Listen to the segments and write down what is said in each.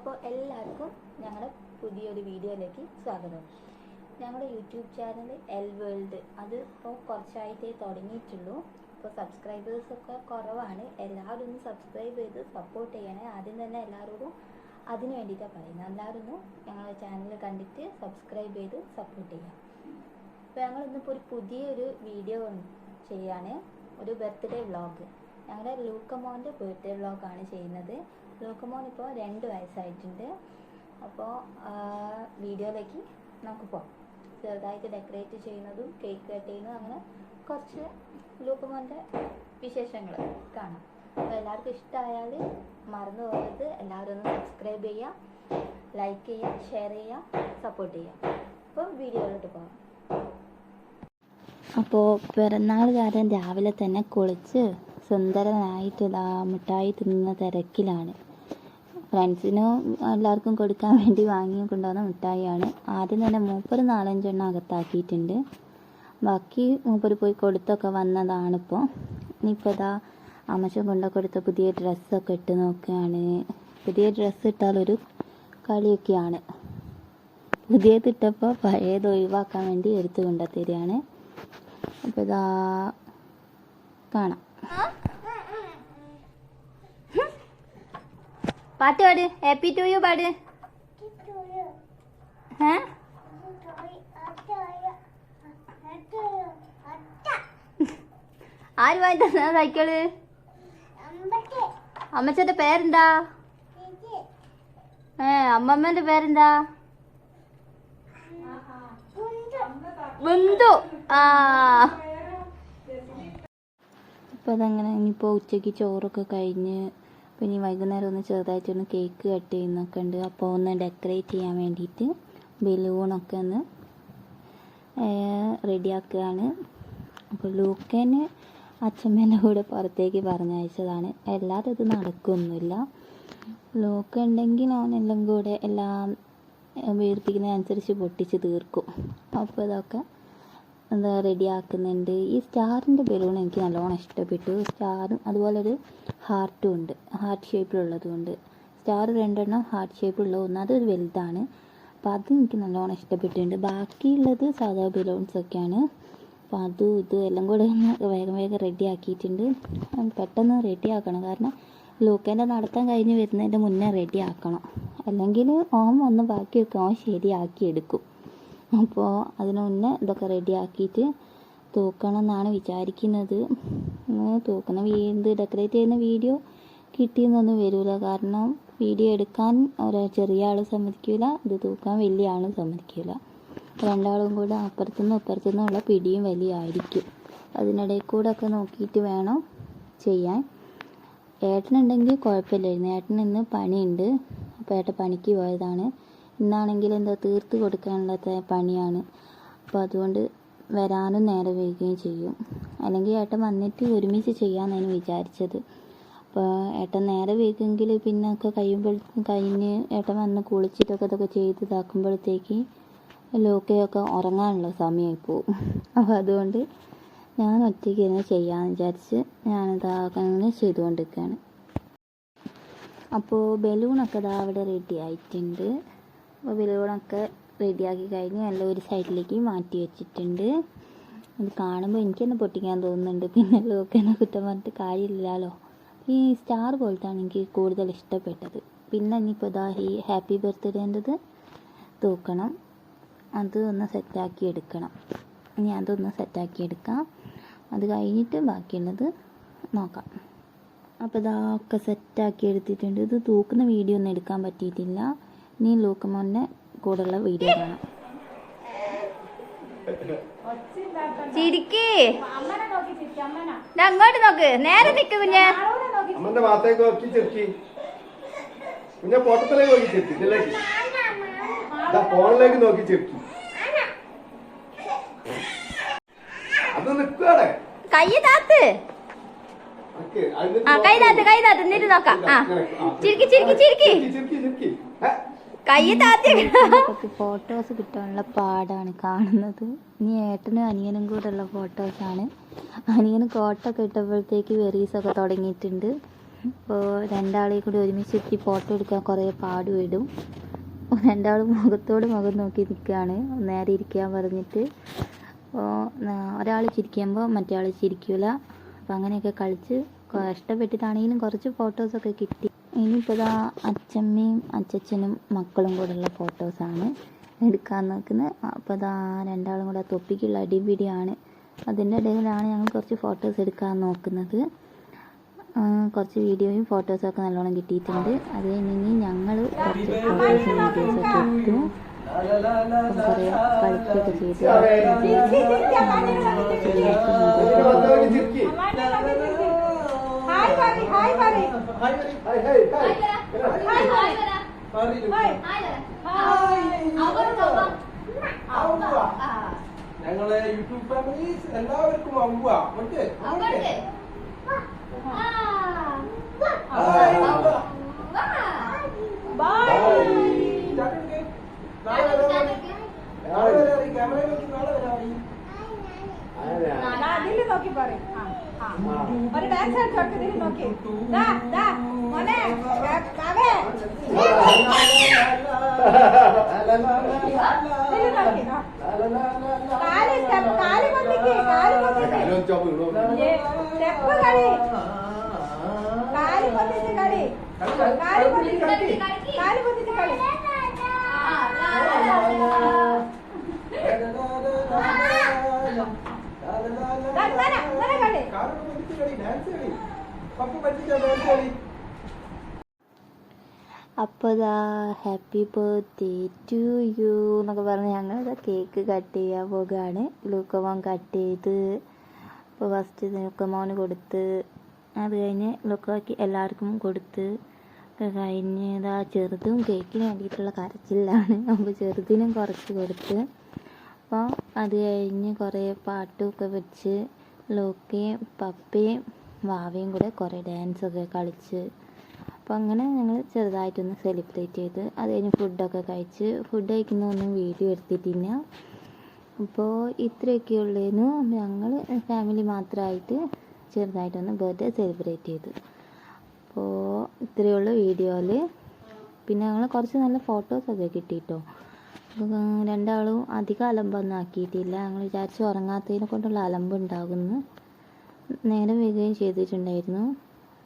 അപ്പോൾ എല്ലാവർക്കും ഞങ്ങളുടെ പുതിയൊരു വീഡിയോയിലേക്ക് സ്വാഗതം. ഞങ്ങളുടെ യൂട്യൂബ് ചാനൽ എൽ വേൾഡ് അത് ഇപ്പോൾ കുറച്ചായിട്ടേ തുടങ്ങിയിട്ടുള്ളൂ. ഇപ്പോൾ സബ്സ്ക്രൈബേഴ്സൊക്കെ കുറവാണ്. എല്ലാവരും ഒന്ന് സബ്സ്ക്രൈബ് ചെയ്ത് സപ്പോർട്ട് ചെയ്യണേ. ആദ്യം തന്നെ എല്ലാവരോടും അതിന് വേണ്ടിയിട്ടാണ് പറയുന്നത്. എല്ലാവരും ഒന്ന് ഞങ്ങളുടെ ചാനൽ കണ്ടിട്ട് സബ്സ്ക്രൈബ് ചെയ്ത് സപ്പോർട്ട് ചെയ്യാം. അപ്പോൾ ഞങ്ങളിന്നിപ്പോൾ ഒരു പുതിയൊരു വീഡിയോ ചെയ്യാണ്, ഒരു ബർത്ത്ഡേ വ്ളോഗ്. ഞങ്ങളുടെ ലൂക്കമോൻ്റെ ബർത്ത്ഡേ വ്ളോഗാണ് ചെയ്യുന്നത്. ലൂക്കമോൻ ഇപ്പോൾ 2 വയസ്സായിട്ടുണ്ട്. അപ്പോൾ വീഡിയോയിലേക്ക് നമുക്ക് പോകാം. ചെറുതായിട്ട് ഡെക്കറേറ്റ് ചെയ്യുന്നതും കേക്ക് കട്ട് ചെയ്യുന്നതും അങ്ങനെ കുറച്ച് ലൂക്കമോൻ്റെ വിശേഷങ്ങൾ കാണാം. അപ്പോൾ എല്ലാവർക്കും ഇഷ്ടമായാൽ മറന്നു പോകരുത്. എല്ലാവരും ഒന്ന് സബ്സ്ക്രൈബ് ചെയ്യുക, ലൈക്ക് ചെയ്യുക, ഷെയർ ചെയ്യുക, സപ്പോർട്ട് ചെയ്യുക. അപ്പോൾ വീഡിയോയിലോട്ട് പോകാം. അപ്പോൾ പിറന്നാളുകാരൻ രാവിലെ തന്നെ കുളിച്ച് സുന്ദരനായിട്ട് മിഠായി തിന്നുന്ന തിരക്കിലാണ്. ഫ്രണ്ട്സിനും എല്ലാവർക്കും കൊടുക്കാൻ വേണ്ടി വാങ്ങി കൊണ്ടുവന്ന മിഠായിയാണ്. ആദ്യം തന്നെ മൂപ്പര് 4-5 എണ്ണം അകത്താക്കിയിട്ടുണ്ട്. ബാക്കി മൂപ്പര് പോയി കൊടുത്തൊക്കെ വന്നതാണിപ്പോൾ. ഇനിയിപ്പോൾ ഇതാ അമ്മച്ചൻ കൊണ്ടൊക്കെ കൊടുത്ത പുതിയ ഡ്രസ്സൊക്കെ ഇട്ട് നോക്കുകയാണ്. പുതിയ ഡ്രസ്സ് ഇട്ടാലൊരു കളിയൊക്കെയാണ്. പുതിയതിട്ടപ്പോൾ പഴയത് ഒഴിവാക്കാൻ വേണ്ടി എടുത്തു കൊണ്ടുത്തരികയാണ്. അപ്പോൾ ഇതാ കാണാം. പാട്ട് പാട്, ഹാപ്പി ടു യു പാട്. ആര് വാങ്ങി തന്ന സൈക്കിള്? അമ്മച്ചന്റെ പേരെന്താ? അമ്മമ്മന്റെ പേരെന്താ? ബന്ധു. അപ്പോൾ അതങ്ങനെ ഇനിയിപ്പോൾ ഉച്ചയ്ക്ക് ചോറൊക്കെ കഴിഞ്ഞ് പിന്നെ വൈകുന്നേരം ഒന്ന് ചെറുതായിട്ടൊന്ന് കേക്ക് കട്ട് ചെയ്യുന്നൊക്കെ ഉണ്ട്. അപ്പോൾ ഒന്ന് ഡെക്കറേറ്റ് ചെയ്യാൻ വേണ്ടിയിട്ട് ബലൂണൊക്കെ ഒന്ന് റെഡിയാക്കുകയാണ്. അപ്പോൾ ലൂക്കന് അച്ഛമ്മേൻ്റെ കൂടെ പുറത്തേക്ക് പറഞ്ഞയച്ചതാണ്. എല്ലാവരും ഇത് നടക്കുകയൊന്നുമില്ല. ലൂക്ക ഉണ്ടെങ്കിൽ അവനെല്ലാം കൂടെ എല്ലാം വീർപ്പിക്കുന്നതനുസരിച്ച് പൊട്ടിച്ച് തീർക്കും. അപ്പോൾ ഇതൊക്കെ എന്താ റെഡിയാക്കുന്നുണ്ട്. ഈ സ്റ്റാറിൻ്റെ ബലൂൺ എനിക്ക് നല്ലോണം ഇഷ്ടപ്പെട്ടു. സ്റ്റാറും അതുപോലൊരു ഹാർട്ടും ഉണ്ട്, ഹാർട്ട് ഷേപ്പിലുള്ളതും ഉണ്ട്. സ്റ്റാർ 2 എണ്ണം ഹാർട്ട് ഷേപ്പിലുള്ള ഒന്ന്, അതൊരു വലുതാണ്. അപ്പോൾ അത് എനിക്ക് നല്ലോണം ഇഷ്ടപ്പെട്ടിട്ടുണ്ട്. ബാക്കിയുള്ളത് സാധാ ബലൂൺസൊക്കെയാണ്. അപ്പോൾ അതും ഇതും എല്ലാം കൂടെ വേഗം റെഡിയാക്കിയിട്ടുണ്ട്. പെട്ടെന്ന് റെഡിയാക്കണം, കാരണം ലൂക്കേൻ്റെ നടത്താൻ കഴിഞ്ഞ് വരുന്നതിൻ്റെ മുന്നേ റെഡിയാക്കണം. അല്ലെങ്കിൽ ഓൻ വന്ന് ബാക്കി വെക്കും, ഓൻ ശരിയാക്കി എടുക്കും. അപ്പോൾ അതിന് മുന്നേ ഇതൊക്കെ റെഡിയാക്കിയിട്ട് തൂക്കണം എന്നാണ് വിചാരിക്കുന്നത്. തൂക്കുന്ന ഡെക്കറേറ്റ് ചെയ്യുന്ന വീഡിയോ കിട്ടിയെന്നൊന്നും വരില്ല, കാരണം വീഡിയോ എടുക്കാൻ ചെറിയ ആൾ സമ്മതിക്കില്ല, ഇത് തൂക്കാൻ വലിയ ആളും സമ്മതിക്കില്ല. രണ്ടാളും കൂടെ അപ്പുറത്തുനിന്നുള്ള പിടിയും വലിയായിരിക്കും. അതിനിടയിൽ കൂടെ ഒക്കെ നോക്കിയിട്ട് വേണം ചെയ്യാൻ. ഏട്ടനുണ്ടെങ്കിൽ കുഴപ്പമില്ലായിരുന്നു. ഏട്ടന് ഇന്ന് പണിയുണ്ട്, അപ്പോൾ ഏട്ടൻ പണിക്ക് പോയതാണ്. ഇന്നാണെങ്കിൽ എന്താ തീർത്ത് കൊടുക്കാനുള്ള പണിയാണ്. അപ്പോൾ അതുകൊണ്ട് വരാനും നേരെ വൈകുകയും ചെയ്യും. അല്ലെങ്കിൽ ഏട്ടൻ വന്നിട്ട് ഒരുമിച്ച് ചെയ്യാമെന്നാണ് വിചാരിച്ചത്. അപ്പോൾ ഏട്ടൻ നേരെ വൈകുമെങ്കിൽ പിന്നെ ഒക്കെ കഴിഞ്ഞ് ഏട്ടൻ വന്ന് കുളിച്ചിട്ടൊക്കെ ഇതൊക്കെ ചെയ്ത് ഇതാക്കുമ്പോഴത്തേക്ക് ലോക്കയൊക്കെ ഉറങ്ങാനുള്ള സമയമായി പോവും. അപ്പോൾ അതുകൊണ്ട് ഞാൻ ഒറ്റയ്ക്ക് തന്നെ ചെയ്യാമെന്ന് വിചാരിച്ച് ഞാനിതാങ്ങനെ ചെയ്തുകൊണ്ടിരിക്കുകയാണ്. അപ്പോൾ ബലൂണൊക്കെ ഇതാ അവിടെ റെഡി ആയിട്ടുണ്ട്. അപ്പോൾ ബലൂണൊക്കെ റെഡിയാക്കി കഴിഞ്ഞ് എല്ലാം ഒരു സൈഡിലേക്ക് മാറ്റി വെച്ചിട്ടുണ്ട്. അത് കാണുമ്പോൾ എനിക്ക് തന്നെ പൊട്ടിക്കാൻ തോന്നുന്നുണ്ട്. പിന്നെ ലോക്കനെ കുറ്റം പറഞ്ഞിട്ട് കാര്യമില്ലല്ലോ. ഈ സ്റ്റാർ പോലത്താണ് എനിക്ക് കൂടുതൽ ഇഷ്ടപ്പെട്ടത്. പിന്നെ ഇനിയിപ്പോൾ ഇതാ ഈ ഹാപ്പി ബർത്ത്ഡേൻ്റെത് തൂക്കണം, അത് ഒന്ന് സെറ്റാക്കി എടുക്കണം. ഇനി അതൊന്ന് സെറ്റാക്കി എടുക്കാം. അത് കഴിഞ്ഞിട്ട് ബാക്കിയുള്ളത് നോക്കാം. അപ്പോൾ ഇതൊക്കെ സെറ്റാക്കി എടുത്തിട്ടുണ്ട്. ഇത് തൂക്കുന്ന വീഡിയോ ഒന്നും എടുക്കാൻ പറ്റിയിട്ടില്ല. ഇനി ലൂക്കമോൻ്റെ കൂടെയുള്ള വീഡിയോ കാണാം. ചിരിക്ക്, അങ്ങോട്ട് നോക്ക്, നേരെ നിക്ക് കുഞ്ഞെ. കൈ താത്ത്, കൈ താത്ത് എന്നിട്ട് നോക്കാം. ചിരിക്ക് കൈ താത്തി. ഫോട്ടോസ് കിട്ടാനുള്ള പാടാണ് കാണുന്നത്. ഇനി ഏട്ടനും അനിയനും കൂടെ ഉള്ള ഫോട്ടോസാണ്. അനിയന് കോട്ടൊക്കെ ഇട്ടപ്പോഴത്തേക്ക് വെറീസൊക്കെ തുടങ്ങിയിട്ടുണ്ട്. അപ്പോൾ രണ്ടാളെയും കൂടി ഒരുമിച്ച് ഫോട്ടോ എടുക്കാൻ കുറേ പാടുപെടും. രണ്ടാളും മുഖത്തോട് മുഖം നോക്കി നിൽക്കുകയാണ്, നേരെ ഇരിക്കാൻ പറഞ്ഞിട്ട്. അപ്പോൾ ഒരാൾ ചിരിക്കുമ്പോൾ മറ്റേ ആൾ ചിരിക്കില്ല. അപ്പോൾ അങ്ങനെയൊക്കെ കളിച്ച് കഷ്ടപ്പെട്ടിട്ടാണെങ്കിലും കുറച്ച് ഫോട്ടോസൊക്കെ കിട്ടി. ഇനിയിപ്പോൾ ഇതാ അച്ഛമ്മയും അച്ഛനും മക്കളും കൂടെയുള്ള ഫോട്ടോസാണ് എടുക്കാൻ നോക്കുന്നത്. അപ്പോൾ ഇതാ രണ്ടാളും കൂടെ തൊപ്പിക്കുള്ള അടിപിടിയാണ്. അതിൻ്റെ ഇടയിലാണ് ഞങ്ങൾ കുറച്ച് ഫോട്ടോസ് എടുക്കാൻ നോക്കുന്നത്. കുറച്ച് വീഡിയോയും ഫോട്ടോസൊക്കെ നല്ലോണം കിട്ടിയിട്ടുണ്ട്. അത് കഴിഞ്ഞ് ഞങ്ങൾ കുറച്ച് ഫോട്ടോസും വീഡിയോസൊക്കെ എടുത്തു. കുറേ കളിക്കുകയൊക്കെ ചെയ്ത് ഞങ്ങളെ യൂട്യൂബ് ഫാമിലീസ് എല്ലാവർക്കും നോക്കി പറയും ഒരു ഡാൻസ് കളിച്ചോട്ട് നോക്കി അപ്പോൾ ഇതാ ഹാപ്പി ബർത്ത്ഡേ ടു യു എന്നൊക്കെ പറഞ്ഞ് ഞങ്ങളിതാ കേക്ക് കട്ട് ചെയ്യാൻ പോകുകയാണ്. ലൂക്കമോൻ കട്ട് ചെയ്ത് അപ്പോൾ ഫസ്റ്റ് ലൂക്കമോന് കൊടുത്ത്, അത് കഴിഞ്ഞ് ലൂക്കോയ്ക്ക് എല്ലാവർക്കും കൊടുത്ത് കഴിഞ്ഞ് ഇതാ ചെറുതും കേക്കിന് വേണ്ടിയിട്ടുള്ള കരച്ചിലാണ്. അപ്പോൾ ചെറുതിനും കുറച്ച് കൊടുത്ത്. അപ്പോൾ അത് കഴിഞ്ഞ് കുറേ പാട്ടുമൊക്കെ വെച്ച് ലൂക്കയും പപ്പയും വാവയും കൂടെ കുറേ ഡാൻസൊക്കെ കളിച്ച്, അപ്പോൾ അങ്ങനെ ഞങ്ങൾ ചെറുതായിട്ടൊന്ന് സെലിബ്രേറ്റ് ചെയ്ത് അത് കഴിഞ്ഞ് ഫുഡൊക്കെ കഴിച്ച്. ഫുഡ് കഴിക്കുന്നൊന്നും വീഡിയോ എടുത്തിട്ടില്ല. അപ്പോൾ ഇത്രയൊക്കെ ഉള്ളേനു. ഞങ്ങൾ ഫാമിലി മാത്രമായിട്ട് ചെറുതായിട്ടൊന്ന് ബർത്ത്ഡേ സെലിബ്രേറ്റ് ചെയ്ത്. അപ്പോൾ ഇത്രയേ ഉള്ളൂ വീഡിയോയിൽ. പിന്നെ ഞങ്ങൾ കുറച്ച് നല്ല ഫോട്ടോസൊക്കെ കിട്ടിയിട്ടോ. രണ്ടാളും അധികം അലമ്പൊന്നും ആക്കിയിട്ടില്ല. ഞങ്ങൾ വിചാരിച്ച് ഉറങ്ങാത്തതിനെ കൊണ്ടുള്ള അലമ്പ് ഉണ്ടാകുന്നു. നേരം വരികയും ചെയ്തിട്ടുണ്ടായിരുന്നു.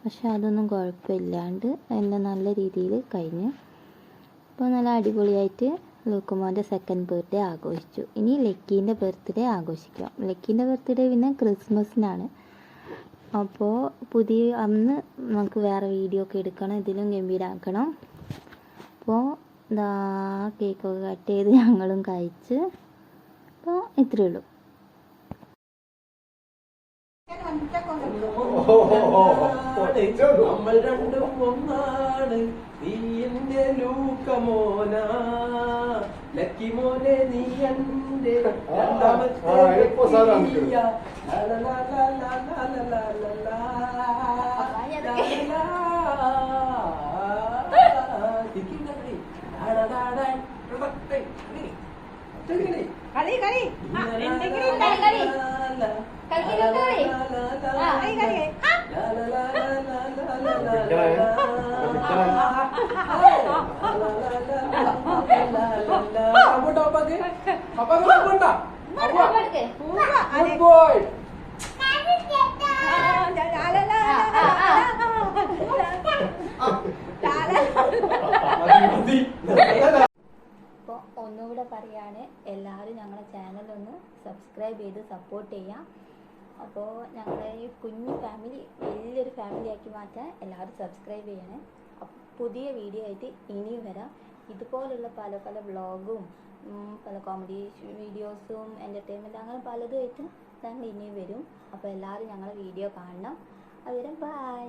പക്ഷെ അതൊന്നും കുഴപ്പമില്ലാണ്ട് എല്ലാം നല്ല രീതിയിൽ കഴിഞ്ഞു. അപ്പോൾ നല്ല അടിപൊളിയായിട്ട് ലൂക്കമോൻ്റെ സെക്കൻഡ് ബർത്ത്ഡേ ആഘോഷിച്ചു. ഇനി ലക്കീൻ്റെ ബർത്ത്ഡേ ആഘോഷിക്കാം. ലക്കീൻ്റെ ബർത്ത്ഡേ പിന്നെ ക്രിസ്മസിനാണ്. അപ്പോൾ അന്ന് നമുക്ക് വേറെ വീഡിയോ ഒക്കെ എടുക്കണം, ഇതിലും ഗംഭീരമാക്കണം. അപ്പോൾ ഇതാ കേക്കൊക്കെ കട്ട് ചെയ്ത് ഞങ്ങളും കഴിച്ച്. അപ്പോൾ ഇത്രയേ ഉള്ളൂ. നമ്മൾ രണ്ടും ഒന്നാണ്, നീ എന്റെ ലൂക്കമോനാ, ലക്കി മോനെ നീ എന്റെ രണ്ടാമത്തെ അപ്പോൾ ഒന്നുകൂടെ പറയാണ്, എല്ലാവരും ഞങ്ങളുടെ ചാനലൊന്ന് സബ്സ്ക്രൈബ് ചെയ്ത് സപ്പോർട്ട് ചെയ്യാം. അപ്പോൾ ഞങ്ങളെ ഈ കുഞ്ഞു ഫാമിലി വലിയൊരു ഫാമിലി ആക്കി മാറ്റാൻ എല്ലാവരും സബ്സ്ക്രൈബ് ചെയ്യണേ. പുതിയ വീഡിയോ ആയിട്ട് ഇനിയും വരാം. ഇതുപോലുള്ള പല പല വ്ളോഗും പല കോമഡി വീഡിയോസും എൻ്റർടൈൻമെൻറ്റ് അങ്ങനെ പലതുമായിട്ടും ഞങ്ങൾ ഇനിയും വരും. അപ്പോൾ എല്ലാവരും ഞങ്ങളെ വീഡിയോ കാണണം. അതുവരെ ബൈ.